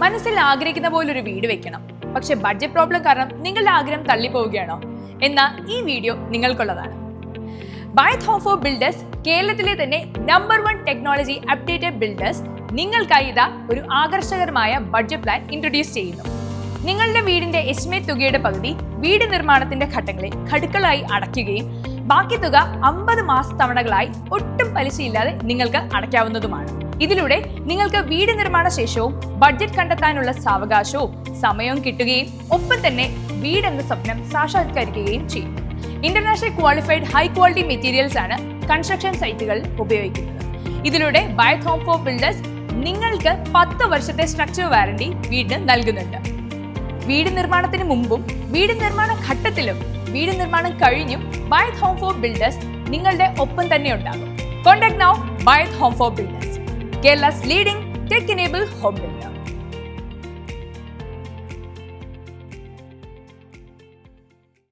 മനസ്സിൽ ആഗ്രഹിക്കുന്ന പോലൊരു വീട് വെക്കണം, പക്ഷെ ബഡ്ജറ്റ് പ്രോബ്ലം കാരണം നിങ്ങളുടെ ആഗ്രഹം തള്ളിപ്പോവുകയാണോ? എന്നാൽ ഈ വീഡിയോ നിങ്ങൾക്കുള്ളതാണ്. ബൈത്ത് ഹോം ഫോർ ബിൽഡേഴ്സ് കേരളത്തിലെ തന്നെ നമ്പർ 1 ടെക്നോളജി അപ്ഡേറ്റഡ് ബിൽഡേഴ്സ് നിങ്ങൾക്കായി ഇതാ ഒരു ആകർഷകരമായ ബഡ്ജറ്റ് പ്ലാൻ ഇൻട്രൊഡ്യൂസ് ചെയ്യുന്നു. നിങ്ങളുടെ വീടിന്റെ എസ്റ്റിമേറ്റ് തുകയുടെ പകുതി വീട് നിർമ്മാണത്തിന്റെ ഘട്ടങ്ങളിൽ ഘടുക്കളായി അടയ്ക്കുകയും ബാക്കി തുക 50 മാസ തവണകളായി ഒട്ടും പലിശയില്ലാതെ നിങ്ങൾക്ക് അടയ്ക്കാവുന്നതുമാണ്. ഇതിലൂടെ നിങ്ങൾക്ക് വീട് നിർമ്മാണ ശേഷവും ബഡ്ജറ്റ് കണ്ടെത്താനുള്ള സാവകാശവും സമയവും കിട്ടുകയും ഒപ്പം തന്നെ വീട് എന്ന സ്വപ്നം സാക്ഷാത്കരിക്കുകയും ചെയ്യും. International qualified high quality materials ആണ് കൺസ്ട്രക്ഷൻ സൈറ്റുകളിൽ ഉപയോഗിക്കുന്നത്. ഇതിലൂടെ ബൈത്ത് ഹോം ഫോർ ബിൽഡേഴ്സ് നിങ്ങൾക്ക് 10 വർഷത്തെ സ്ട്രക്ചർ വാറന്റി വീടിന് നൽകുന്നുണ്ട്. വീട് നിർമ്മാണത്തിന് മുമ്പും വീട് നിർമ്മാണ ഘട്ടത്തിലും വീട് നിർമ്മാണം കഴിഞ്ഞും ബൈത്ത് ഹോം ഫോർ ബിൽഡേഴ്സ് നിങ്ങളുടെ ഒപ്പം തന്നെ ഉണ്ടാകും. കോൺടാക്ട് നൗ ബൈത്ത് home for builders, Kerala's leading tech-enabled home builder.